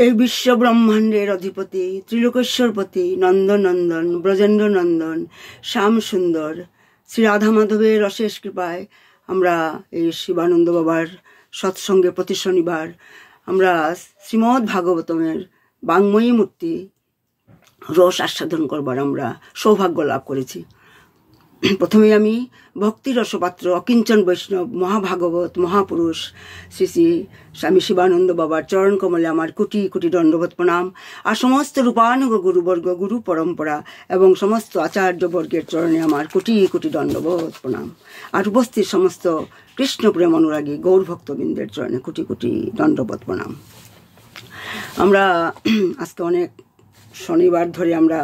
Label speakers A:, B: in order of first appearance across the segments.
A: এই বিশ্ব ব্রহ্মাণ্ডের অধিপতি ত্রিলোকেশ্বরপতি নন্দনন্দন ব্রজেন্দ্র নন্দন শ্যাম সুন্দর শ্রী রাধা মাধবের অশেষ কৃপায় আমরা এই শিবানন্দ বাবার সৎসঙ্গে প্রতি শনিবার আমরা শ্রীমদ্ ভাগবতমের বাংময়ী মূর্তি রস আস্বাদন করবার আমরা সৌভাগ্য লাভ করেছি। প্রথমে আমি ভক্তি রসপাত্র অকিঞ্চন বৈষ্ণব মহাভাগবত মহাপুরুষ শ্রী শ্রী স্বামী শিবানন্দ বাবার চরণ কমলে আমার কোটি কোটি দণ্ডবোধ প্রণাম, আর সমস্ত রূপানুগ গুরুবর্গ গুরু পরম্পরা এবং সমস্ত আচার্যবর্গের চরণে আমার কোটি কোটি দণ্ডবোধ প্রণাম, আর উপস্থিত সমস্ত কৃষ্ণপ্রেম অনুরাগী গৌরভক্তবৃন্দের চরণে কোটি কোটি দণ্ডবোধ প্রণাম। আমরা আজকে অনেক শনিবার ধরে আমরা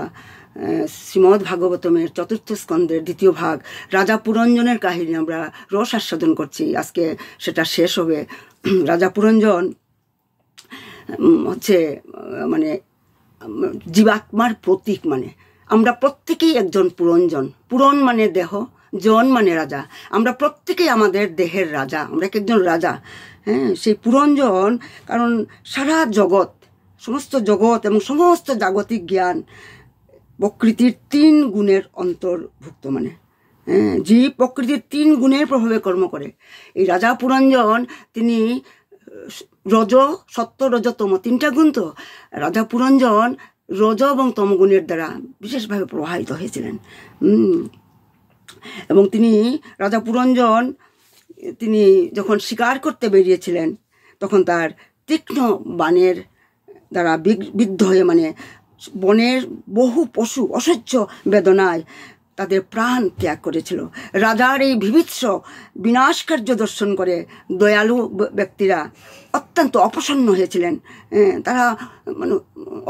A: শ্রীমদ্ ভাগবতমের চতুর্থ স্কন্ধের দ্বিতীয় ভাগ রাজা পুরঞ্জনের কাহিনী আমরা রস আস্বাদন করছি। আজকে সেটা শেষ হবে। রাজা পুরঞ্জন হচ্ছে মানে জীবাত্মার প্রতীক, মানে আমরা প্রত্যেকেই একজন পুরঞ্জন। পুরন মানে দেহ, জন মানে রাজা। আমরা প্রত্যেকেই আমাদের দেহের রাজা, আমরা এক একজন রাজা। হ্যাঁ, সেই পুরঞ্জন কারণ সারা জগৎ, সমস্ত জগৎ এবং সমস্ত জাগতিক জ্ঞান প্রকৃতির 3 গুণের অন্তর্ভুক্ত, মানে জীব প্রকৃতির 3 গুণের প্রভাবে কর্ম করে। এই রাজা পুরঞ্জন তিনি রজ সত্য রজ তম 3টা গুণ, তো রাজা পুরঞ্জন রজ এবং তম গুণের দ্বারা বিশেষভাবে প্রভাবিত হয়েছিলেন। এবং তিনি রাজা পুরঞ্জন তিনি যখন শিকার করতে বেরিয়েছিলেন তখন তার তীক্ষ্ণ বাণের দ্বারা বিদ্ধ হয়ে মানে বনের বহু পশু অসহ্য বেদনায় তাদের প্রাণ ত্যাগ করেছিল। রাজার এই বিভৎস বিনাশকার্য দর্শন করে দয়ালু ব্যক্তিরা অত্যন্ত অপ্রসন্ন হয়েছিলেন। তারা মানে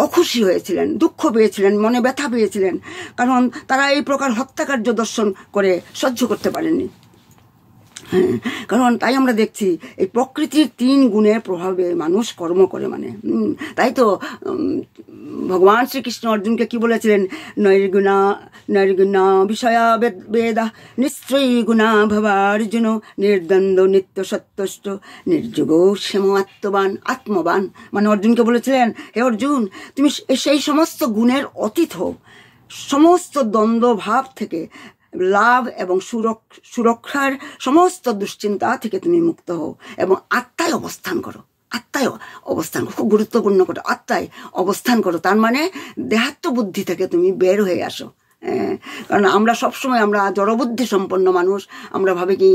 A: অখুশি হয়েছিলেন, দুঃখ পেয়েছিলেন, মনে ব্যথা পেয়েছিলেন, কারণ তারা এই প্রকার হত্যাকার্য দর্শন করে সহ্য করতে পারেননি। কারণ তাই আমরা দেখছি এই প্রকৃতির 3 গুণের প্রভাবে মানুষ কর্ম করে, মানে তাই তো ভগবান শ্রীকৃষ্ণ অর্জুনকে কি বলেছিলেন, নৈর্গুণা বিষয়া বেদা নিশ্চয়ই গুণা ভবার্জুন নির্দ্বন্দ্ব নিত্য সত্যষ্ট নির্যোগ শ্যাম আত্মবান। মানে অর্জুনকে বলেছিলেন, হে অর্জুন, তুমি সেই সমস্ত গুণের অতীত হও, সমস্ত দ্বন্দ্ব ভাব থেকে লাভ এবং সুরক্ষার সমস্ত দুশ্চিন্তা থেকে তুমি মুক্ত হও এবং আত্মায় অবস্থান করো। আত্মায় অবস্থান খুব গুরুত্বপূর্ণ করে, আত্মায় অবস্থান করো, তার মানে দেহাত্ম বুদ্ধি থেকে তুমি বের হয়ে আসো। কারণ আমরা সবসময় আমরা জড়বুদ্ধি সম্পন্ন মানুষ, আমরা ভাবে কি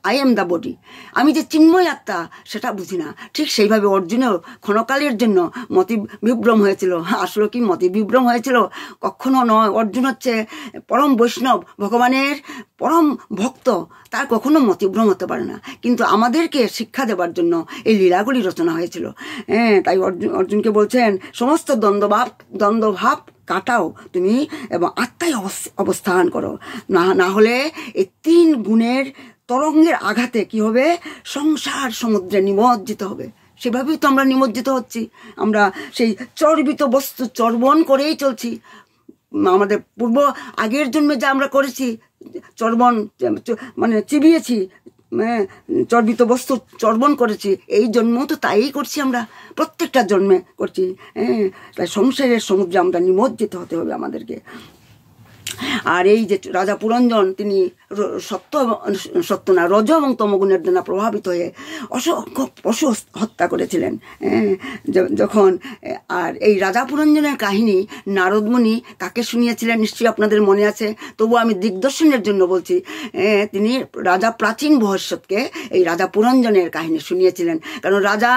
A: আই এম দ্য বডি, আমি যে চিন্ময় আত্মা সেটা বুঝি না। ঠিক সেইভাবে অর্জুনেও ক্ষণকালের জন্য মতি বিভ্রম হয়েছিল। আসলে কি মতি বিভ্রম হয়েছিল? কখনো নয়। অর্জুন হচ্ছে পরম বৈষ্ণব, ভগবানের পরম ভক্ত, তার কখনো মতিভ্রম হতে পারে না। কিন্তু আমাদেরকে শিক্ষা দেবার জন্য এই লীলাগুলি রচনা হয়েছিল। তাই অর্জুনকে বলছেন সমস্ত দ্বন্দ্বভাব কাটাও তুমি এবং আত্মায় অবস্থান করো, না হলে এই 3 গুণের তরঙ্গের আঘাতে কি হবে, সংসার সমুদ্রে নিমজ্জিত হবে। সেভাবেই তো আমরা নিমজ্জিত হচ্ছি। আমরা সেই চর্বিত বস্তু চর্বণ করেই চলছি। আমাদের আগের জন্মে যা আমরা করেছি, চর্বণ মানে চিবিয়েছি, চর্বিত বস্তু চর্বণ করেছি, এই জন্ম তো তাই করছি, আমরা প্রত্যেকটা জন্মে করছি। তাই সংসারের সমুদ্রে আমরা নিমজ্জিত হতে হবে আমাদেরকে। আর এই যে রাজা পুরঞ্জন তিনি সত্য না রজ এবং তমগুণের দ্বারা প্রভাবিত হয়ে অসংখ্য পশু হত্যা করেছিলেন। যখন আর এই রাজা পুরঞ্জনের কাহিনী নারদমুনি কাকে শুনিয়েছিলেন নিশ্চয়ই আপনাদের মনে আছে, তবু আমি দিগদর্শনের জন্য বলছি। তিনি রাজা প্রাচীন ভবিষ্যৎকে এই রাজা পুরঞ্জনের কাহিনী শুনিয়েছিলেন। কারণ রাজা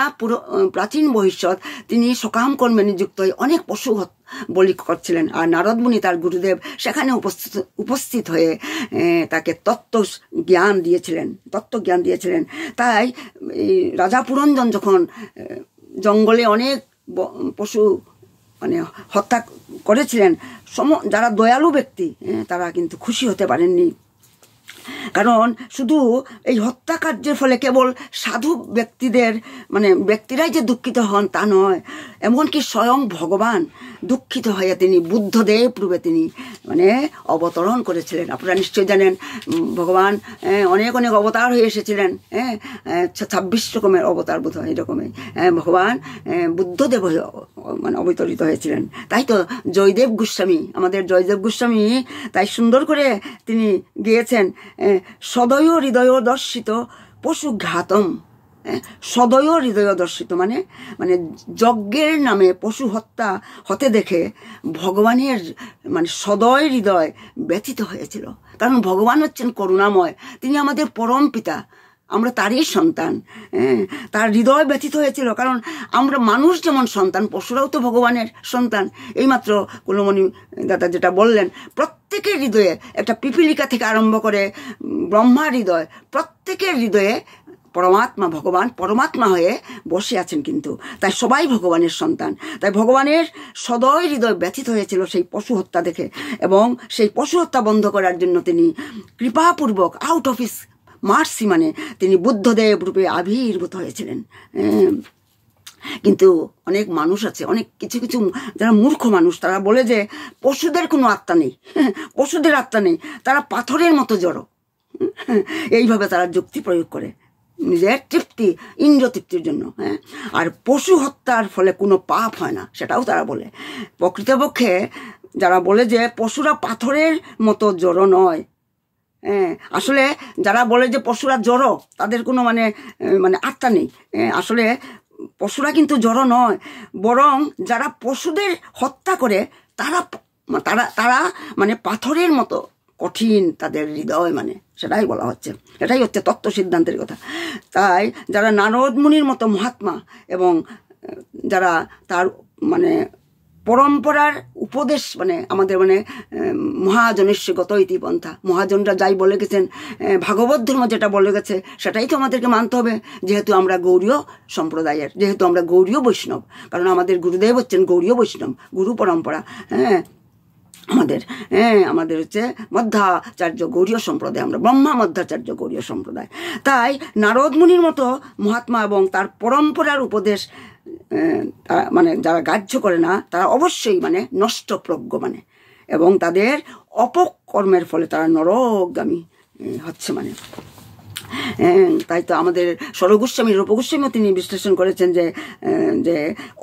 A: প্রাচীন ভবিষ্যৎ তিনি সকাম কর্মে নিযুক্ত হয়ে অনেক পশু বলি করছিলেন, আর নারদমুনি তার গুরুদেব সেখানে উপস্থিত হয়ে তাকে তত্ত্ব জ্ঞান দিয়েছিলেন। তাই রাজা পুরঞ্জন যখন জঙ্গলে অনেক পশু মানে হত্যা করেছিলেন, যারা দয়ালু ব্যক্তি তারা কিন্তু খুশি হতে পারেননি। কারণ শুধু এই হত্যাকার্যের ফলে কেবল সাধু ব্যক্তিদের ব্যক্তিরাই যে দুঃখিত হন তা নয়, এমনকি স্বয়ং ভগবান দুঃখিত হয়ে তিনি বুদ্ধদেব রূপে তিনি অবতরণ করেছিলেন। আপনারা নিশ্চয়ই জানেন ভগবান অনেক অনেক অবতার হয়ে এসেছিলেন, 26 রকমের অবতার বোধ হয় এরকমই ভগবান বুদ্ধদেব হয়ে অবতরিত হয়েছিলেন। তাই তো জয়দেব গোস্বামী, আমাদের জয়দেব গোস্বামী তাই সুন্দর করে তিনি গিয়েছেন, সদয় হৃদয় দর্শিত পশু ঘাতম। সদয় হৃদয় দর্শিত মানে যজ্ঞের নামে পশু হত্যা হতে দেখে ভগবানের সদয় হৃদয় ব্যথিত হয়েছিল। কারণ ভগবান হচ্ছেন করুণাময়, তিনি আমাদের পরম পিতা, আমরা তারই সন্তান। তার হৃদয় ব্যথিত হয়েছিল, কারণ আমরা মানুষ যেমন সন্তান, পশুরাও তো ভগবানের সন্তান। এইমাত্র কুলমণি দাদা যেটা বললেন, প্রত্যেকের হৃদয়ে, একটা পিপিলিকা থেকে আরম্ভ করে ব্রহ্মার হৃদয়, প্রত্যেকের হৃদয়ে পরমাত্মা, ভগবান পরমাত্মা হয়ে বসে আছেন। কিন্তু তাই সবাই ভগবানের সন্তান। তাই ভগবানের সদয় হৃদয় ব্যথিত হয়েছিল সেই পশু হত্যা দেখে, এবং সেই পশু হত্যা বন্ধ করার জন্য তিনি কৃপাপূর্বক আউট অফ হিস মার্সি তিনি বুদ্ধদেব রূপে আবির্ভূত হয়েছিলেন। কিন্তু অনেক মানুষ আছে, অনেক কিছু কিছু যারা মূর্খ মানুষ, তারা বলে যে পশুদের কোনো আত্মা নেই, পশুদের আত্মা নেই, তারা পাথরের মতো জড়ো। এইভাবে তারা যুক্তি প্রয়োগ করে নিজের তৃপ্তি, ইন্দ্র তৃপ্তির জন্য। আর পশু হত্যার ফলে কোনো পাপ হয় না, সেটাও তারা বলে। প্রকৃতপক্ষে যারা বলে যে পশুরা পাথরের মতো জড়ো নয়, আসলে যারা বলে যে পশুরা জড়ো, তাদের কোনো আত্মা নেই। আসলে পশুরা কিন্তু জড়ো নয়, বরং যারা পশুদের হত্যা করে তারা তারা তারা পাথরের মতো কঠিন তাদের হৃদয়, সেটাই বলা হচ্ছে। এটাই হচ্ছে তত্ত্ব সিদ্ধান্তের কথা। তাই যারা নারদ মুনির মতো মহাত্মা এবং যারা তার পরম্পরার উপদেশ আমাদের মহাজনেশ্বর গত ইতিপন্থা, মহাজনরা যাই বলে গেছেন, ভাগবত ধর্ম যেটা বলে গেছে সেটাই তো আমাদেরকে মানতে হবে, যেহেতু আমরা গৌড়ীয় সম্প্রদায়ের, যেহেতু আমরা গৌড়ীয় বৈষ্ণব। কারণ আমাদের গুরুদেব হচ্ছেন গৌড়ীয় বৈষ্ণব, গুরু পরম্পরা। আমাদের হচ্ছে মধ্যাচার্য গৌড়ীয় সম্প্রদায়, আমরা ব্রহ্মা মধ্যাচার্য গৌড়ীয় সম্প্রদায়। তাই নারদ মুনির মতো মহাত্মা এবং তার পরম্পরার উপদেশ যারা গ্রাহ্য করে না, তারা অবশ্যই নষ্টপ্রজ্ঞ এবং তাদের অপকর্মের ফলে তারা নরকগামী হচ্ছে। তাই তো আমাদের স্বরগোস্বামী, রূপগোস্বামীও তিনি বিশ্লেষণ করেছেন যে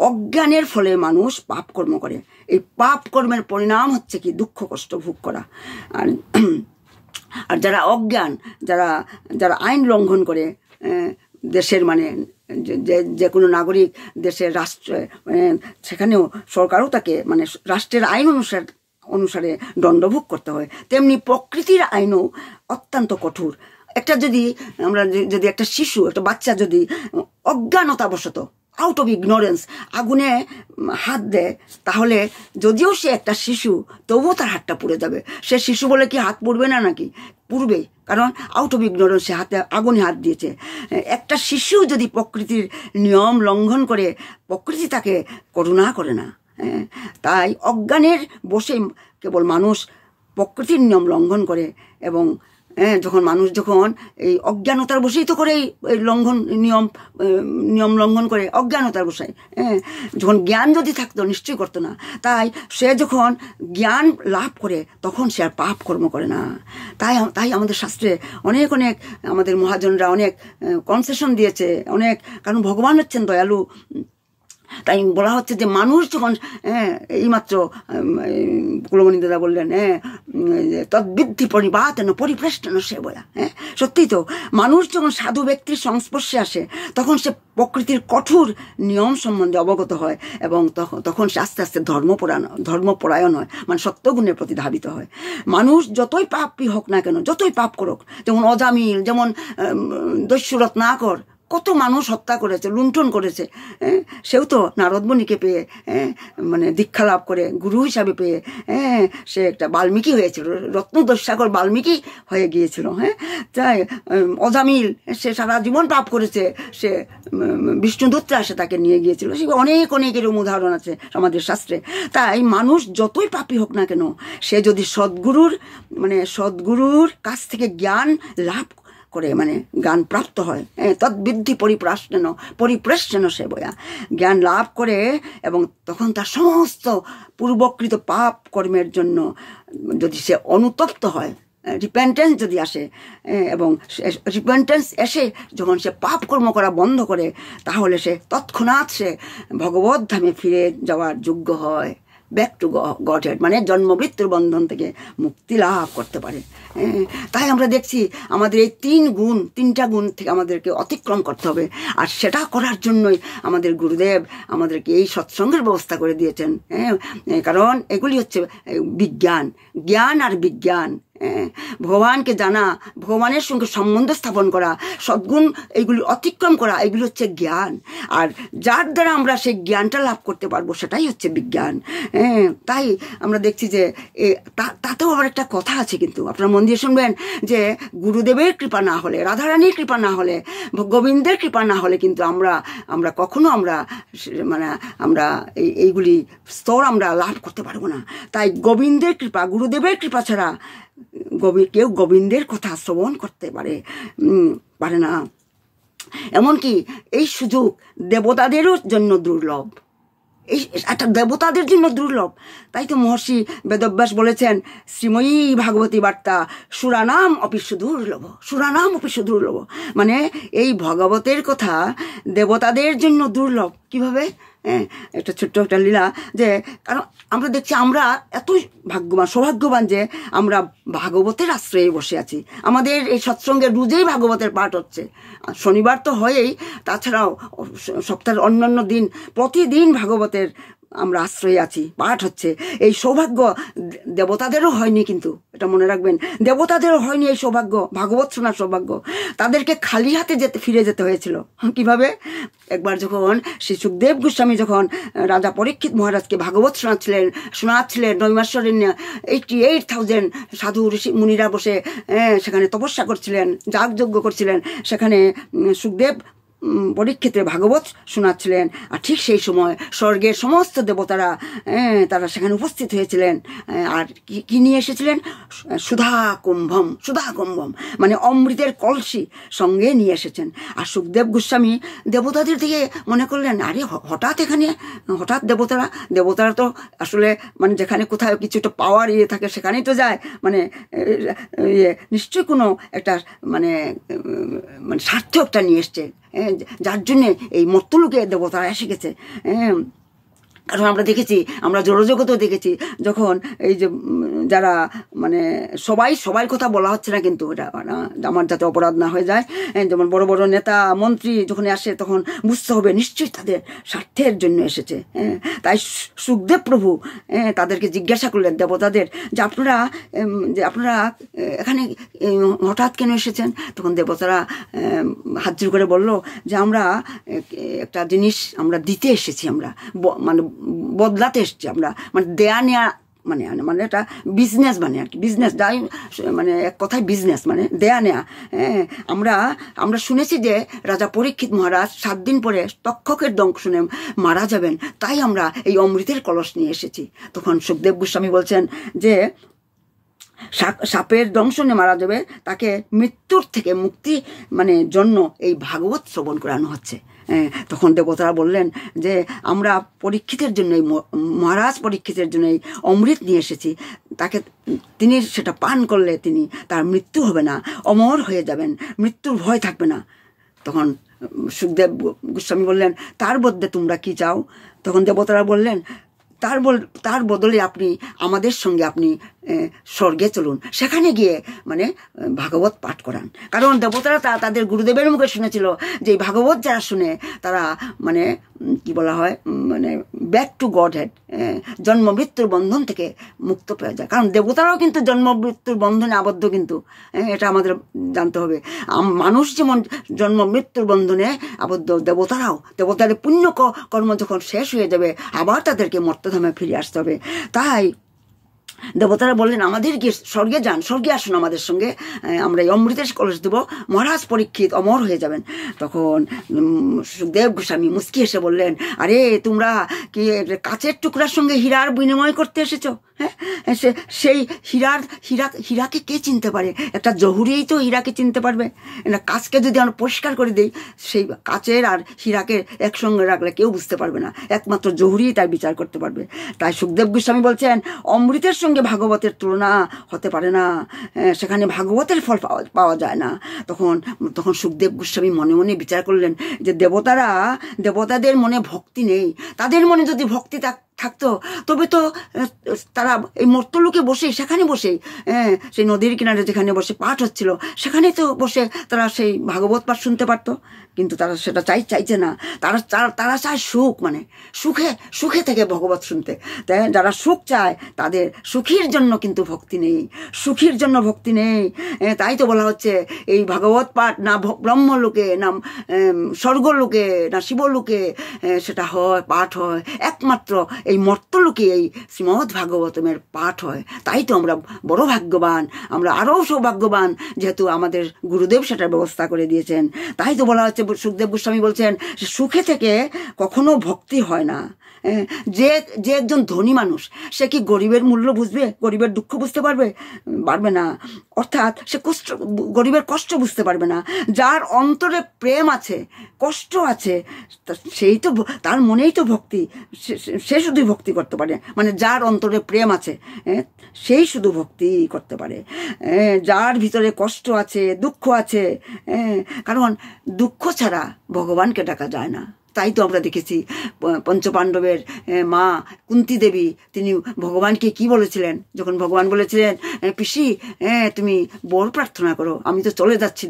A: অজ্ঞানের ফলে মানুষ পাপ কর্ম করে। এই পাপ কর্মের পরিণাম হচ্ছে কি দুঃখ কষ্ট ভোগ করা। আর যারা অজ্ঞান, যারা আইন লঙ্ঘন করে, দেশের যে কোনো নাগরিক দেশের রাষ্ট্রে, সেখানেও সরকারও তাকে রাষ্ট্রের আইন অনুসারে দণ্ডভোগ করতে হয়, তেমনি প্রকৃতির আইনও অত্যন্ত কঠোর। যদি একটা শিশু, একটা বাচ্চা যদি অজ্ঞানতাবশত, আউট অফ ইগনোরেন্স আগুনে হাত দেয়, তাহলে যদিও সে একটা শিশু, তবুও তার হাতটা পুড়ে যাবে। সে শিশু বলে কি হাত পুড়বে না? নাকি পুড়বে, কারণ আউট অফ ইগনোরেন্স সে আগুনে হাত দিয়েছে। একটা শিশু যদি প্রকৃতির নিয়ম লঙ্ঘন করে, প্রকৃতি তাকে করুণা করে না। তাই অজ্ঞানের বসে কেবল মানুষ প্রকৃতির নিয়ম লঙ্ঘন করে, এবং মানুষ যখন এই অজ্ঞানতার বসেই তো করে এই নিয়ম লঙ্ঘন করে, অজ্ঞানতার বসায়। যখন জ্ঞান যদি থাকতো নিশ্চয়ই করতো না। তাই সে যখন জ্ঞান লাভ করে তখন সে আর পাপ কর্ম করে না। তাই আমাদের শাস্ত্রে অনেক আমাদের মহাজনরা অনেক কনসেশন দিয়েছে, অনেক, কারণ ভগবান হচ্ছেন দয়ালু। তাই বলা হচ্ছে যে মানুষ যখন এইমাত্র কুলমণি দাদা বললেন তদ্বিদ্ধি পরিবাতেন পরিপ্রেষ্টন সে বলা, সত্যিই তো মানুষ যখন সাধু ব্যক্তির সংস্পর্শে আসে তখন সে প্রকৃতির কঠোর নিয়ম সম্বন্ধে অবগত হয়, এবং তখন সে আস্তে আস্তে ধর্মপরায়ণ হয়, সত্যগুণের প্রতি ধাবিত হয়। মানুষ যতই পাপী হোক না কেন, যতই পাপ করুক, যেমন অজামিল, যেমন দস্যুরত্নাকর, কত মানুষ হত্যা করেছে, লুণ্ঠন করেছে, সেও তো নারদমণিকে পেয়ে মানে দীক্ষা লাভ করে গুরু হিসাবে পেয়ে সে একটা বাল্মীকি হয়েছিল, রত্নদস্যাকর বাল্মীকি হয়ে গিয়েছিল। তাই অজামিল সে সারা জীবন পাপ করেছে, সে বিষ্ণুদূতরা সে তাকে নিয়ে গিয়েছিল। সে অনেক অনেক এরকম উদাহরণ আছে আমাদের শাস্ত্রে। তাই মানুষ যতই পাপী হোক না কেন, সে যদি সদ্গুরুর কাছ থেকে জ্ঞান লাভ করে, মানে জ্ঞান প্রাপ্ত হয়, তদ্বিদ্ধি পরিপ্রেষ্টেন সেবয়া, জ্ঞান লাভ করে, এবং তখন তার সমস্ত পূর্বকৃত পাপ কর্মের জন্য যদি সে অনুতপ্ত হয়, রিপেন্টেন্স যদি আসে, এবং রিপেন্টেন্স এসে যখন সে পাপ কর্ম করা বন্ধ করে, তাহলে সে তৎক্ষণাৎ সে ভগবত ধামে ফিরে যাওয়ার যোগ্য হয়, ব্যাক টু গডহেড, মানে জন্ম মৃত্যুর বন্ধন থেকে মুক্তি লাভ করতে পারে। তাই আমরা দেখছি আমাদের এই তিনটা গুণ থেকে আমাদেরকে অতিক্রম করতে হবে। আর সেটা করার জন্যই আমাদের গুরুদেব আমাদেরকে এই সৎসঙ্গের ব্যবস্থা করে দিয়েছেন। কারণ এগুলি হচ্ছে জ্ঞান আর বিজ্ঞান। ভগবানকে জানা, ভগবানের সঙ্গে সম্বন্ধ স্থাপন করা, সদ্গুণ এইগুলি অতিক্রম করা, এগুলি হচ্ছে জ্ঞান। আর যার দ্বারা আমরা সেই জ্ঞানটা লাভ করতে পারবো সেটাই হচ্ছে বিজ্ঞান। তাই আমরা দেখছি যে তাতেও আবার একটা কথা আছে, কিন্তু আপনারা মন দিয়ে শুনবেন, যে গুরুদেবের কৃপা না হলে, রাধারানীর কৃপা না হলে, গোবিন্দের কৃপা না হলে কিন্তু আমরা কখনো আমরা এইগুলি স্তর আমরা লাভ করতে পারবো না। তাই গোবিন্দের কৃপা, গুরুদেবের কৃপা ছাড়া কেউ গোবিন্দের কথা শ্রবণ করতে পারে না। এমনকি এই সুযোগ দেবতাদেরও জন্য দুর্লভ, এই একটা দেবতাদের জন্য দুর্লভ। তাই তো মহর্ষি বেদব্যাস বলেছেন, শ্রীময়ী ভাগবতী বার্তা সুরানাম অপিষু দুর্লভ, মানে এই ভগবতের কথা দেবতাদের জন্য দুর্লভ। কিভাবে? একটা ছোট্ট একটা লীলা, যে কারণ আমরা দেখছি আমরা এতই সৌভাগ্যবান যে আমরা ভাগবতের আশ্রয়ে বসে আছি। আমাদের এই সৎসঙ্গে রোজেই ভাগবতের পাঠ হচ্ছে, শনিবার তো হয়েই, তাছাড়াও সপ্তাহের অন্যান্য দিন প্রতিদিন ভাগবতের আমরা আশ্রয়ে আছি, পাঠ হচ্ছে। এই সৌভাগ্য দেবতাদেরও হয়নি, কিন্তু এটা মনে রাখবেন, দেবতাদেরও হয়নি এই সৌভাগ্য, ভাগবত শোনার সৌভাগ্য। তাদেরকে খালি হাতে ফিরে যেতে হয়েছিল। কিভাবে? একবার যখন শ্রী সুখদেব গোস্বামী যখন রাজা পরীক্ষিত মহারাজকে ভাগবত শোনাচ্ছিলেন, নৈমিষারণ্যে 88,000 সাধু ঋষি মুনিরা বসে সেখানে তপস্যা করছিলেন, যাগযজ্ঞ করছিলেন, সেখানে সুখদেব পরীক্ষিতের ভাগবত শোনাচ্ছিলেন। আর ঠিক সেই সময় স্বর্গের সমস্ত দেবতারা তারা সেখানে উপস্থিত হয়েছিলেন। আর কি নিয়ে এসেছিলেন? সুধা কুম্ভম, মানে অমৃতের কলসি সঙ্গে নিয়ে এসেছেন। আর সুখদেব গোস্বামী দেবতাদের দিকে মনে করলেন, আরে হঠাৎ দেবতারা তো আসলে মানে যেখানে কোথাও কিছু একটা পাওয়ার থাকে সেখানেই তো যায়, মানে নিশ্চয়ই কোনো একটা মানে স্বার্থ একটা নিয়ে এসছে, যার জন্যে এই মর্তলোকে দেবতারা এসে গেছে। কারণ আমরা দেখেছি, আমরা জড়জগতেও দেখেছি, যখন এই যে যারা মানে সবাই কথা বলা হচ্ছে না, কিন্তু এটা আমার যাতে অপরাধ না হয়ে যায়, যেমন বড় বড় নেতা মন্ত্রী যখন আসে তখন বুঝতে হবে নিশ্চয়ই তাদের স্বার্থের জন্য এসেছে। তাই সুখদেব প্রভু তাদেরকে জিজ্ঞাসা করলেন দেবতাদের, যে আপনারা এখানে হঠাৎ কেন এসেছেন? তখন দেবতারা হাত জোড় করে বলল যে আমরা একটা জিনিস আমরা দিতে এসেছি, আমরা মানে বদলাতে এসছি, আমরা মানে দেয়া নেয়া মানে এটা বিজনেস, মানে আর কি বিজনেস, যাই মানে এক কথায় বিজনেস মানে দেয়া নেয়া। আমরা শুনেছি যে রাজা পরীক্ষিত মহারাজ 7 দিন পরে তক্ষকের দংশনে মারা যাবেন, তাই আমরা এই অমৃতের কলস নিয়ে এসেছি। তখন সুখদেব গোস্বামী বলছেন যে সাপের দংশনে মারা যাবে, তাকে মৃত্যুর থেকে মুক্তি মানে জন্য এই ভাগবত শ্রবণ করানো হচ্ছে। তখন দেবতারা বললেন যে আমরা পরীক্ষিতের জন্য, মহারাজ পরীক্ষিতের জন্য এই অমৃত নিয়ে এসেছি, তিনি সেটা পান করলে তার মৃত্যু হবে না, অমর হয়ে যাবেন, মৃত্যুর ভয় থাকবে না। তখন সুখদেব গোস্বামী বললেন, তার বদলে তোমরা কি চাও? তখন দেবতারা বললেন, তার বদলে আপনি আমাদের সঙ্গে আপনি স্বর্গে চলুন, সেখানে গিয়ে মানে ভাগবত পাঠ করান। কারণ দেবতারা তাদের গুরুদেবের মুখে শুনেছিল যে ভাগবত যারা শুনে তারা মানে কি বলা হয়, মানে ব্যাক টু গড হেড, জন্ম মৃত্যুর বন্ধন থেকে মুক্ত পেয়ে যায়। কারণ দেবতারাও কিন্তু জন্ম মৃত্যুর বন্ধনে আবদ্ধ, কিন্তু এটা আমাদের জানতে হবে। মানুষ যেমন জন্ম মৃত্যুর বন্ধনে আবদ্ধ, দেবতাদের পুণ্য কর্ম যখন শেষ হয়ে যাবে আবার তাদেরকে মর্তধামে ফিরে আসতে হবে। তাই দেবতারা বললেন আমাদেরকে স্বর্গে যান, স্বর্গে আসুন আমাদের সঙ্গে, আমরা এই অমৃতের কলস দেব, মহারাজ পরীক্ষিত অমর হয়ে যাবেন। তখন সুখদেব গোস্বামী মুস্কি এসে বললেন, আরে তোমরা কি কাচের টুকরার সঙ্গে হীরার বিনিময় করতে এসেছো? হ্যাঁ, সেই হীরাকে কে চিনতে পারে? একটা জহুরিই তো হীরাকে চিনতে পারবে। কাচকে যদি আমরা পরিষ্কার করে দিই, সেই কাচের আর হীরাকে একসঙ্গে রাখলে কেউ বুঝতে পারবে না, একমাত্র জহুরিই তার বিচার করতে পারবে। তাই সুখদেব গোস্বামী বলছেন অমৃতের সঙ্গে ভাগবতের তুলনা হতে পারে না, সেখানে ভাগবতের ফল পাওয়া যায় না। তখন সুখদেব গোস্বামী মনে মনে বিচার করলেন যে দেবতাদের মনে ভক্তি নেই, তাদের মনে যদি ভক্তি থাকতো তবে তো তারা এই মর্তলোকে সেখানে বসেই সেই নদীর কিনারে যেখানে বসে পাঠ হচ্ছিল সেখানে তো বসে তারা সেই ভাগবত পাঠ শুনতে পারতো। কিন্তু তারা সেটা চাইছে না, তারা চায় সুখ, মানে সুখে থেকে ভগবত শুনতে। তাই যারা সুখ চায় তাদের সুখীর জন্য কিন্তু ভক্তি নেই, সুখীর জন্য ভক্তি নেই। তাই তো বলা হচ্ছে এই ভাগবত পাঠ না ব্রহ্মলোকে, না স্বর্গলোকে, না শিবলোকে সেটা হয়, পাঠ হয়, একমাত্র এই মর্তলোকে এই শ্রীমদ্ ভাগবতমের পাঠ হয়। তাই তো আমরা বড় ভাগ্যবান, আমরা আরও সৌভাগ্যবান, যেহেতু আমাদের গুরুদেব সেটার ব্যবস্থা করে দিয়েছেন। তাই তো বলা হচ্ছে, সুখদেব গোস্বামী বলছেন সুখে থেকে কখনো ভক্তি হয় না। যে একজন ধনী মানুষ সে কি গরিবের মূল্য বুঝবে, গরিবের দুঃখ বুঝতে পারবে না, অর্থাৎ সে গরিবের কষ্ট বুঝতে পারবে না। যার অন্তরে প্রেম আছে, কষ্ট আছে, সেই তো তার মনেই তো ভক্তি, সে শুধু ভক্তি করতে পারে। মানে যার অন্তরে প্রেম আছে সেই শুধু ভক্তি করতে পারে। যার ভিতরে কষ্ট আছে, দুঃখ আছে, কারণ দুঃখ ছাড়া ভগবানকে ডাকা যায় না। তাই তো আমরা দেখেছি পঞ্চপাণ্ডবের মা কুন্তী দেবী, তিনি ভগবানকে কি বলেছিলেন? যখন ভগবান বলেছিলেন পিসি তুমি বর প্রার্থনা করো, আমি তো চলে যাচ্ছি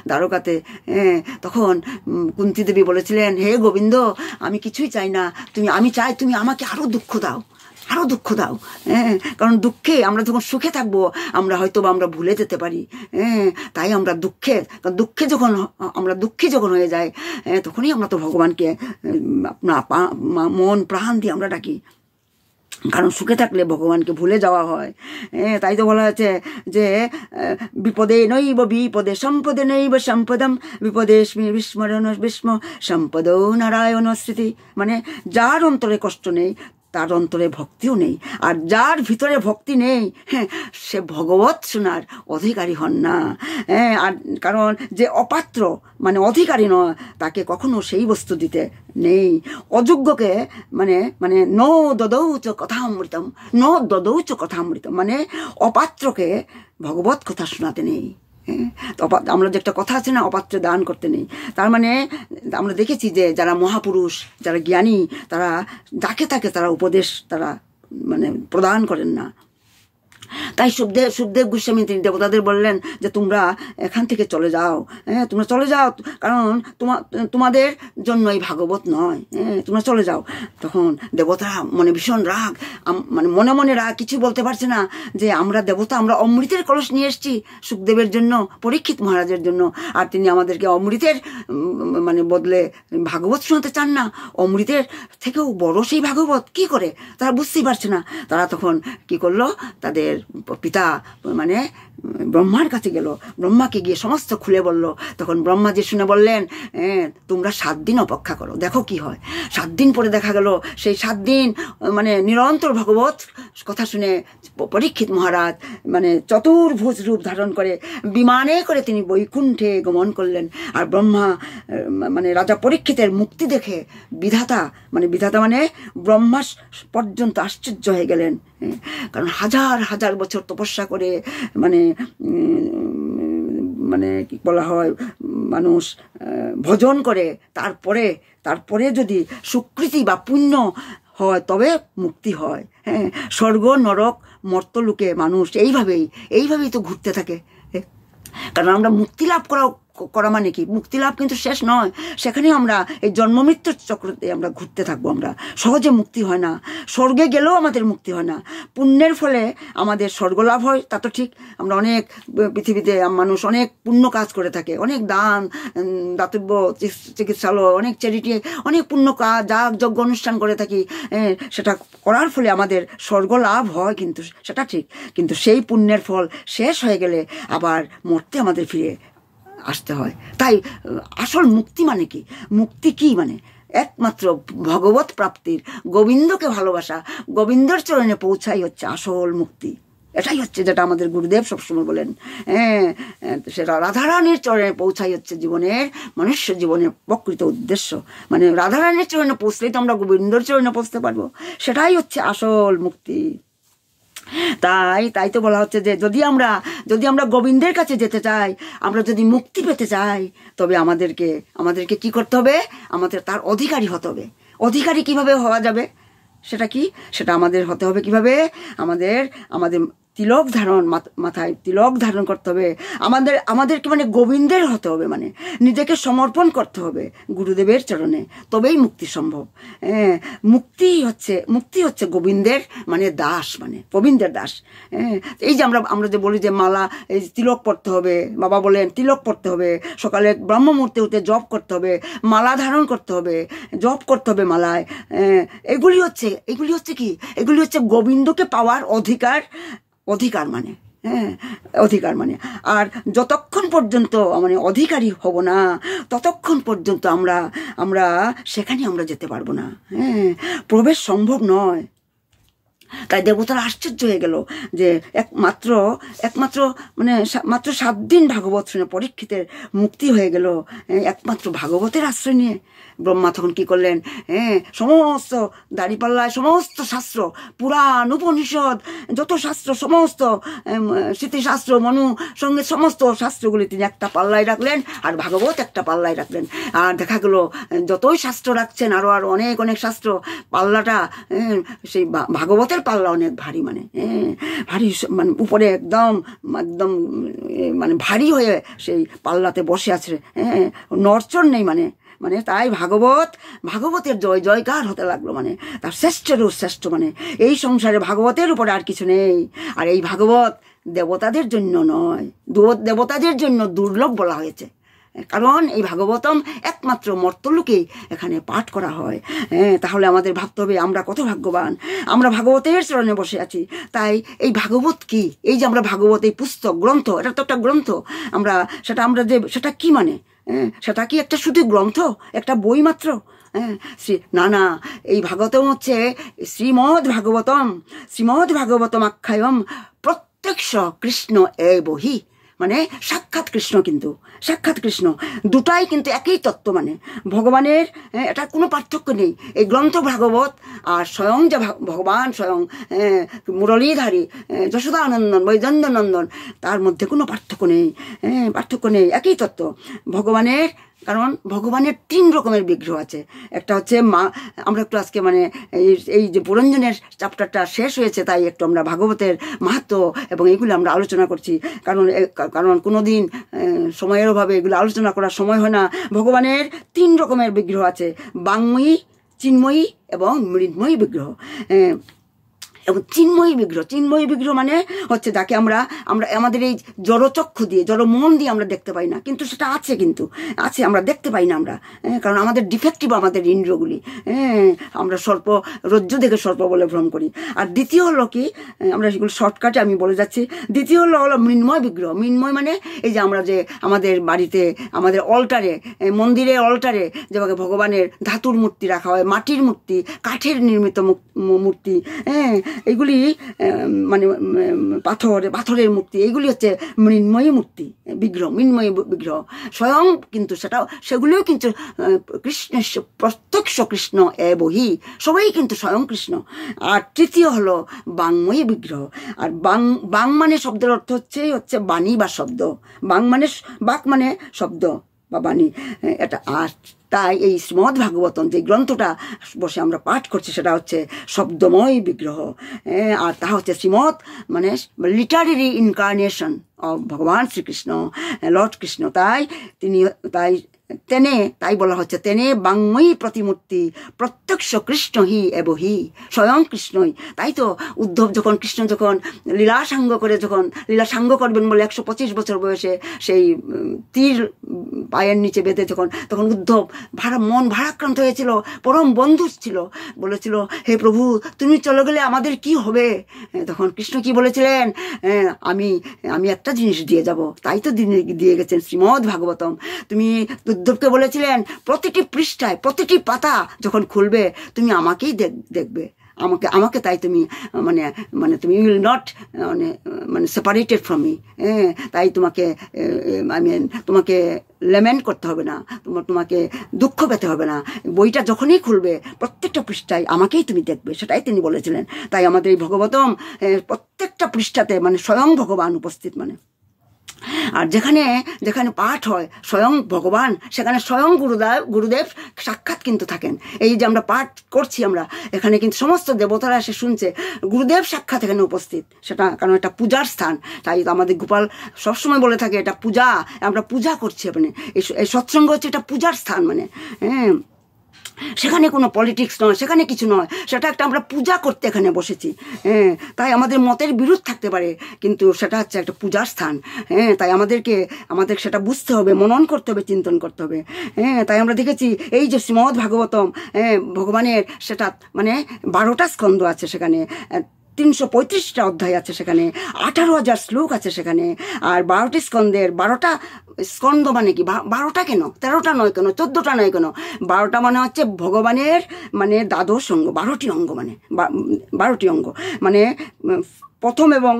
A: দ্বারকাতে, তখন কুন্তী দেবী বলেছিলেন হে গোবিন্দ, আমি কিছুই চাই না, আমি চাই তুমি আমাকে আরো দুঃখ দাও। কারণ দুঃখে আমরা যখন সুখে থাকবো আমরা ভুলে যেতে পারি। তাই আমরা দুঃখী যখন হয়ে যায় তখনই আমরা তো ভগবানকে মন প্রাণ দিয়ে আমরা ডাকি। কারণ সুখে থাকলে ভগবানকে ভুলে যাওয়া হয়। তাই তো বলা হয়েছে যে বিপদে নৈব বিপদে সম্পদে নৈব সম্পদম বিপদে বিস্মরণ বিস্ম সম্পদও নারায়ণ স্মৃতি। মানে যার অন্তরে কষ্ট নেই তার অন্তরে ভক্তিও নেই, আর যার ভিতরে ভক্তি নেই সে ভগবত শোনার অধিকারী হন না। আর কারণ যে অপাত্র মানে অধিকারী নয় তাকে কখনো সেই বস্তু দিতে নেই। অযোগ্যকে মানে নো দদৌচ কথামৃতম, মানে অপাত্রকে ভগবত কথা শোনাতে নেই। আমরা যে একটা কথা আছে না, অপাত্রে দান করতে নেই। তার মানে আমরা দেখেছি যে যারা মহাপুরুষ, যারা জ্ঞানী, তারা যাকে তাকে তারা উপদেশ প্রদান করেন না। তাই সুখদেব গোস্বামী তিনি দেবতাদের বললেন যে তোমরা এখান থেকে চলে যাও, তোমরা চলে যাও, কারণ তোমাদের জন্য এই ভাগবত নয়, তোমরা চলে যাও। তখন দেবতারা মনে ভীষণ রাগ, মনে মনে রাগ, কিছু বলতে পারছে না যে আমরা দেবতা, আমরা অমৃতের কলস নিয়ে এসেছি সুখদেবের জন্য, পরীক্ষিত মহারাজের জন্য, আর তিনি আমাদেরকে অমৃতের বদলে ভাগবত শোনাতে চান না। অমৃতের থেকেও বড় সেই ভাগবত কি করে তারা বুঝতেই পারছে না। তারা তখন কি করলো, তাদের পিতা ব্রহ্মার কাছে গেল, ব্রহ্মাকে গিয়ে সমস্ত খুলে বলল। তখন ব্রহ্মাজি শুনে বললেন তোমরা 7 দিন অপেক্ষা করো, দেখো কি হয়। 7 দিন পরে দেখা গেল সেই 7 দিন নিরন্তর ভগবত কথা শুনে পরীক্ষিত মহারাজ চতুর্ভুজ রূপ ধারণ করে বিমানে করে তিনি বৈকুণ্ঠে গমন করলেন। আর ব্রহ্মা রাজা পরীক্ষিতের মুক্তি দেখে বিধাতা ব্রহ্মা পর্যন্ত আশ্চর্য হয়ে গেলেন। কারণ হাজার হাজার বছর তপস্যা করে কি বলা হয়, মানুষ ভজন করে তারপরে যদি সুকৃতি বা পুণ্য হয় তবে মুক্তি হয়। স্বর্গ নরক মর্তলোকে মানুষ এইভাবেই তো ঘুরতে থাকে। কারণ আমরা মুক্তি লাভ করা মানে কি? মুক্তি লাভ কিন্তু শেষ নয়, সেখানে আমরা এই জন্ম মৃত্যুর চক্রতে আমরা ঘুরতে থাকবো। আমরা সহজে মুক্তি হয় না, স্বর্গে গেলেও আমাদের মুক্তি হয় না। পুণ্যের ফলে আমাদের স্বর্গ লাভ হয়, তা তো ঠিক। আমরা অনেক পৃথিবীতে মানুষ অনেক পুণ্য কাজ করে থাকে, অনেক দান, দাতব্য, চিকিৎসালয়, অনেক চ্যারিটি, অনেক পুণ্য কাজ, যজ্ঞ অনুষ্ঠান করে থাকি। সেটা করার ফলে আমাদের স্বর্গ লাভ হয়, কিন্তু সেটা ঠিক। কিন্তু সেই পুণ্যের ফল শেষ হয়ে গেলে আবার মরতে আমাদের ফিরে আসতে হয়। তাই আসল মুক্তি মানে কি? মুক্তি কি মানে? একমাত্র ভগবত প্রাপ্তির, গোবিন্দকে ভালোবাসা, গোবিন্দর চরণে পৌঁছাই হচ্ছে আসল মুক্তি। এটাই হচ্ছে যেটা আমাদের গুরুদেব সবসময় বলেন। সেটা রাধারানীর চরণে পৌঁছাই হচ্ছে জীবনের, মনুষ্য জীবনের প্রকৃত উদ্দেশ্য। মানে রাধারানীর চরণে পৌঁছলেই তো আমরা গোবিন্দর চরণে পৌঁছতে পারবো, সেটাই হচ্ছে আসল মুক্তি। তাই তো বলা হচ্ছে যে যদি আমরা গোবিন্দের কাছে যেতে চাই, আমরা যদি মুক্তি পেতে চাই, তবে আমাদেরকে কি করতে হবে? আমাদের তার অধিকারী হতে হবে। অধিকারী কিভাবে হওয়া যাবে? সেটা কি? সেটা আমাদের হতে হবে কিভাবে? আমাদের তিলক ধারণ, মাথায় তিলক ধারণ করতে হবে। আমাদেরকে মানে গোবিন্দের হতে হবে, মানে নিজেকে সমর্পণ করতে হবে গুরুদেবের চরণে, তবেই মুক্তি সম্ভব। মুক্তি হচ্ছে গোবিন্দের মানে দাস, মানে গোবিন্দের দাস। এই যে আমরা যে বলি যে মালা, এই তিলক পড়তে হবে, বাবা বলেন তিলক পড়তে হবে, সকালে ব্রহ্ম মুহূর্তে উঠে জপ করতে হবে, মালা ধারণ করতে হবে, জপ করতে হবে মালায়। এগুলি হচ্ছে কি? এগুলি হচ্ছে গোবিন্দকে পাওয়ার অধিকার মানে, অধিকার মানে। আর যতক্ষণ পর্যন্ত মানে অধিকারী হব না, ততক্ষণ পর্যন্ত আমরা সেখানে আমরা যেতে পারবো না। প্রবেশ সম্ভব নয়। তাই দেবতারা আশ্চর্য হয়ে গেল যে একমাত্র মানে মাত্র 7 দিন ভাগবত শুনে পরীক্ষিতের মুক্তি হয়ে গেল একমাত্র ভাগবতের আশ্রয় নিয়ে। ব্রহ্মা তখন কি করলেন? সমস্ত দাড়িপাল্লায় সমস্ত শাস্ত্র, পুরাণ, উপনিষদ, যত শাস্ত্র, সমস্ত স্মৃতিশাস্ত্র, মনু সঙ্গে সমস্ত শাস্ত্রগুলি তিনি একটা পাল্লায় রাখলেন, আর ভাগবত একটা পাল্লায় রাখলেন। আর দেখা গেল যতই শাস্ত্র রাখছেন, আরো অনেক শাস্ত্র, পাল্লাটা সেই ভাগবতের পাল্লা অনেক ভারী, মানে ভারী, মানে উপরে একদম মানে ভারী হয়ে সেই পাল্লাতে বসে আছে, নড়চড় নেই, মানে তাই ভাগবতের জয়কার হতে লাগলো। মানে তার শ্রেষ্ঠেরও শ্রেষ্ঠ, মানে এই সংসারে ভাগবতের উপরে আর কিছু নেই। আর এই ভাগবত দেবতাদের জন্য নয়, দেবতাদের জন্য দুর্লভ বলা হয়েছে, কারণ এই ভাগবতম একমাত্র মর্তলোকেই এখানে পাঠ করা হয়। তাহলে আমাদের ভাবতে হবে আমরা কত ভাগ্যবান, আমরা ভাগবতের চরণে বসে আছি। তাই এই ভাগবত কি? এই যে আমরা ভাগবত, এই পুস্তক, গ্রন্থ, এটা তো একটা গ্রন্থ। সেটা কি মানে? সেটা কি একটা শুধু গ্রন্থ, একটা বই মাত্র? না, এই ভাগবতম হচ্ছে শ্রীমদ ভাগবতম আখ্যায়ম প্রত্যক্ষ কৃষ্ণ বহি, মানে সাক্ষাৎ কৃষ্ণ। কিন্তু সাক্ষাৎ কৃষ্ণ দুটাই কিন্তু একই তত্ত্ব, মানে ভগবানের, এটা কোনো পার্থক্য নেই। এই গ্রন্থ ভাগবত আর স্বয়ং যে ভগবান, স্বয়ং মুরলীধারী যশোদানন্দন, বৈজয়ন্তনন্দন, তার মধ্যে কোনো পার্থক্য নেই, একই তত্ত্ব ভগবানের। কারণ ভগবানের 3 রকমের বিগ্রহ আছে। একটা হচ্ছে আমরা একটু আজকে মানে এই যে পুরঞ্জনের চ্যাপ্টারটা শেষ হয়েছে, তাই একটু আমরা ভাগবতের মাহাত্ম্য এবং এইগুলো আমরা আলোচনা করছি। কারণ কোনোদিন সময়ের অভাবে এগুলো আলোচনা করার সময় হয় না। ভগবানের 3 রকমের বিগ্রহ আছে, বাংময়ী, চিন্ময়ী এবং মৃন্ময়ী বিগ্রহ। এবং চিন্ময়ী বিগ্রহ মানে হচ্ছে যাকে আমরা আমাদের এই জড়চক্ষু দিয়ে, জড় মন দিয়ে আমরা দেখতে পাই না, কিন্তু সেটা আছে, আমরা দেখতে পাই না আমরা, কারণ আমাদের ডিফেক্টিভ আমাদের ইন্দ্রিয়গুলি। আমরা রজ্জু দেখে সর্প বলে ভ্রম করি। আর দ্বিতীয় হলো কি, আমরা সেগুলো শর্টকাটে আমি বলে যাচ্ছি। দ্বিতীয় হলো মৃন্ময় বিগ্রহ। মৃন্ময় মানে এই যে আমরা যে আমাদের বাড়িতে, আমাদের অলটারে, মন্দিরের অলটারে যেভাবে ভগবানের ধাতুর মূর্তি রাখা হয়, মাটির মূর্তি, কাঠের নির্মিত মূর্তি, এইগুলি মানে পাথরের মূর্তি, এইগুলি হচ্ছে মৃন্ময়ী মূর্তি মৃন্ময়ী বিগ্রহ স্বয়ং। কিন্তু সেগুলিও কিন্তু প্রত্যক্ষ কৃষ্ণ বহি, সবাই কিন্তু স্বয়ং কৃষ্ণ। আর তৃতীয় হলো বাংময়ী বিগ্রহ। আর বাং মানে শব্দের অর্থ হচ্ছে বাণী বা শব্দ। বাক মানে শব্দ বা বাণী, এটা। আর তাই এই শ্রীমদ ভাগবতম যে গ্রন্থটা বসে আমরা পাঠ করছি, সেটা হচ্ছে শব্দময় বিগ্রহ। আর তা হচ্ছে শ্রীমদ মানে লিটারেরি ইনকার্নেশন, ভগবান শ্রীকৃষ্ণ, লর্ড কৃষ্ণ। তাই বলা হচ্ছে তেনে বাংময়ী প্রতিমূর্তি প্রত্যক্ষ কৃষ্ণ হি এব হি, স্বয়ং কৃষ্ণই। তাই তো উদ্ধব কৃষ্ণ যখন লীলাসাঙ্গ করবেন বলে 125 বছর বয়সে সেই তীর পায়ের নিচে বেঁধে তখন উদ্ধব মন ভারাক্রান্ত হয়েছিল, পরম বন্ধু ছিল, বলেছিল হে প্রভু তুমি চলে গেলে আমাদের কি হবে? তখন কৃষ্ণ কি বলেছিলেন? আমি একটা জিনিস দিয়ে যাব। তাই তো দিয়ে গেছেন শ্রীমদ্ ভাগবতম। তুমি উদ্ধবকে বলেছিলেন প্রতিটি পৃষ্ঠায় প্রতিটি পাতা যখন খুলবে তুমি আমাকেই দেখবে, আমাকে তাই তুমি মানে তুমি will not separated from me. তাই তোমাকে লেমেন্ট করতে হবে না, তোমাকে দুঃখ পেতে হবে না। বইটা যখনই খুলবে প্রত্যেকটা পৃষ্ঠায় আমাকেই তুমি দেখবে, সেটাই তিনি বলেছিলেন। তাই আমাদের এই ভাগবতম প্রত্যেকটা পৃষ্ঠাতে স্বয়ং ভগবান উপস্থিত। আর যেখানে পাঠ হয় স্বয়ং ভগবান, সেখানে স্বয়ং গুরুদেব সাক্ষাৎ কিন্তু থাকেন। এই যে আমরা পাঠ করছি, আমরা এখানে কিন্তু সমস্ত দেবতারা এসে শুনছে, গুরুদেব সাক্ষাৎ এখানে উপস্থিত। সেটা কারণ এটা পূজার স্থান। তাই তো আমাদের গোপাল সবসময় বলে থাকে এটা পূজা, আমরা পূজা করছি। এই সৎসঙ্গ হচ্ছে এটা পূজার স্থান। সেখানে কোনো পলিটিক্স নয়, সেখানে কিছু নয়, সেটা একটা আমরা পূজা করতে এখানে বসেছি। তাই আমাদের মতের বিরোধ থাকতে পারে, কিন্তু সেটা হচ্ছে একটা পূজার স্থান। তাই আমাদের সেটা বুঝতে হবে, মনন করতে হবে, চিন্তন করতে হবে। তাই আমরা দেখেছি এই যে শ্রীমদ্ ভাগবতম, ভগবানের সেটা 12টা স্কন্ধ আছে সেখানে, 335টা অধ্যায় আছে সেখানে, 18,000 শ্লোক আছে সেখানে। আর 12টি স্কন্ধের 12টা স্কন্ধ কি 12টা কেন, 13টা নয় কেন, 14টা নয় কেন? 12টা হচ্ছে ভগবানের দ্বাদশ অঙ্গ, 12টি অঙ্গ 12টি অঙ্গ। প্রথম এবং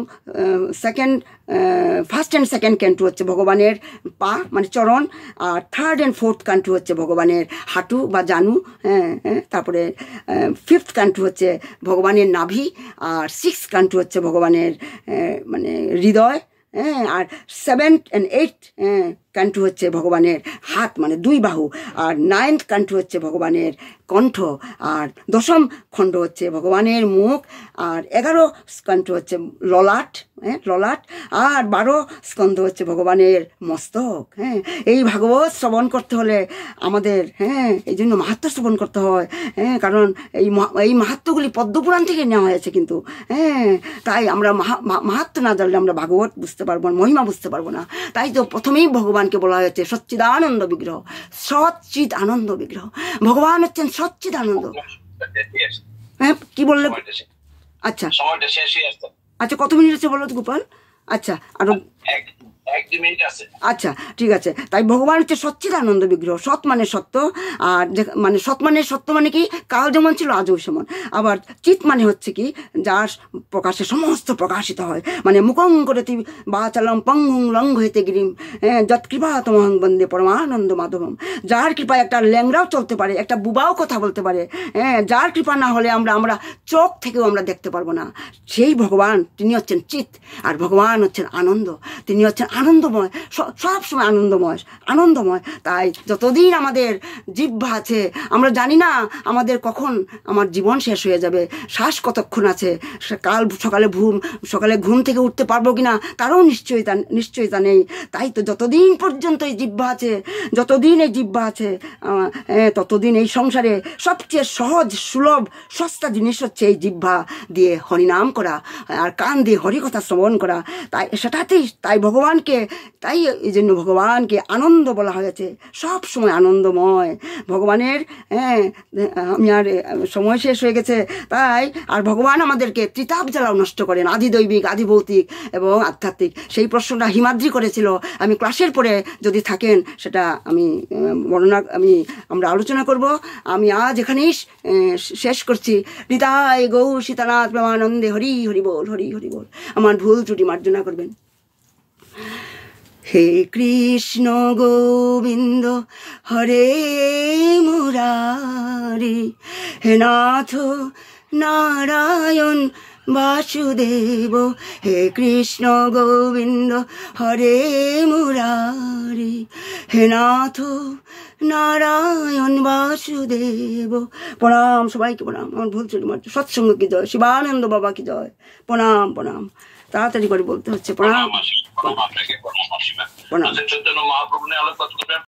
A: ফার্স্ট অ্যান্ড সেকেন্ড ক্যান্টু হচ্ছে ভগবানের পা চরণ, আর থার্ড অ্যান্ড ফোর্থ ক্যান্টু হচ্ছে ভগবানের হাঁটু বা জানু। তারপরে ফিফথ ক্যান্টু হচ্ছে ভগবানের নাভি, আর সিক্স ক্যান্টু হচ্ছে ভগবানের হৃদয়। আর 7th and 8th ক্যান্টু হচ্ছে ভগবানের হাত 2 বাহু, আর 9th ক্যান্টু হচ্ছে ভগবানের কণ্ঠ, আর 10ম খণ্ড হচ্ছে ভগবানের মুখ, আর 11 স্কন্ধ হচ্ছে ললাট, আর 12 স্কন্ধ হচ্ছে ভগবানের মস্তক। এই ভাগবত শ্রবণ করতে হলে আমাদের এই জন্য মাহাত্ম্য শ্রবণ করতে হয়। কারণ এই মাহাত্ম্যগুলি পদ্মপুরাণ থেকে নেওয়া হয়েছে কিন্তু। তাই আমরা মাহাত্ম্য না জানলে আমরা ভাগবত বুঝতে পারবো না, মহিমা বুঝতে পারবো না। তাই তো প্রথমেই ভগবানকে বলা হয়েছে সচ্চিদানন্দ বিগ্রহ, সচ্চিদ আনন্দ বিগ্রহ। ভগবান হচ্ছেন সচ্চিদ আনন্দ। কি বললে? আচ্ছা কত মিনিট আছে বলো গোপাল? আচ্ছা আরো
B: 1-2 মিনিট আছে।
A: আচ্ছা ঠিক আছে। তাই ভগবান হচ্ছে সচ্চিদানন্দ বিগ্রহ। সৎ সত্য, আর সত্য কি কাল যেমন ছিল আজও সেমন। আবার চিৎ হচ্ছে কি যার প্রকাশে সমস্ত প্রকাশিত হয়। মুখং করতি বাচালম পঙ্গুং লঙ্ঘ হইতে গিরিম যৎকৃপা তমহং বন্দে পরমানন্দ মাধবম। যার কৃপায় একটা ল্যাংড়াও চলতে পারে, একটা বুবাও কথা বলতে পারে। যার কৃপা না হলে আমরা চোখ থেকেও আমরা দেখতে পারবো না। সেই ভগবান, তিনি হচ্ছেন চিৎ। আর ভগবান হচ্ছেন আনন্দ, তিনি হচ্ছেন আনন্দময়, সবসময় আনন্দময়। তাই যতদিন আমাদের জিহ্বা আছে, আমরা জানি না কখন আমার জীবন শেষ হয়ে যাবে, শ্বাস কতক্ষণ আছে, কাল সকালে ঘুম থেকে উঠতে পারবো কিনা তারও নিশ্চয়তা নেই। তাই তো যতদিন পর্যন্ত এই জিহ্বা আছে, ততদিন এই সংসারে সবচেয়ে সহজ, সুলভ, সস্তা জিনিস হচ্ছে এই জিহ্বা দিয়ে হরিনাম করা, আর কান দিয়ে হরিকথা শ্রবণ করা। তাই এই জন্য ভগবানকে আনন্দ বলা হয়েছে, সব সময় আনন্দময় ভগবানের। আমি আর সময় শেষ হয়ে গেছে, তাই আর ভগবান আমাদেরকে ত্রিতাপ জ্বালাও নষ্ট করেন, আধিদৈবিক, আধিভৌতিক এবং আধ্যাত্মিক। সেই প্রশ্নটা হিমাদ্রি করেছিল। আমি ক্লাসের পরে যদি থাকেন সেটা আমরা আলোচনা করব। আমি আজ এখানেই শেষ করছি। হৃদয় গৌ সীতানাথ প্রেমানন্দে হরি হরি বল, হরি হরি বল। আমার ভুল ত্রুটি মার্জনা করবেন। হে কৃষ্ণ গোবিন্দ হরে মুরারি, হে নাথ নারায়ণ বাসুদেব। হে কৃষ্ণ গোবিন্দ হরে মুরারি, হে নাথ নারায়ণ বাসুদেব। প্রণাম সবাইকে, প্রণাম। আমার ভুল ছিল, সৎসঙ্গ কি জয়, শিবানন্দ বাবা কি জয়। প্রণাম। তাড়াতাড়ি করে বলতে হচ্ছে। প্রণাম।
B: প্রণাম মাসি, প্রণাম আপনাকে, প্রণাম মাসিমা।
A: প্রণাম।
B: চৈতন্য মহাপ্রভু নিয়ে আলোকপাত করবেন।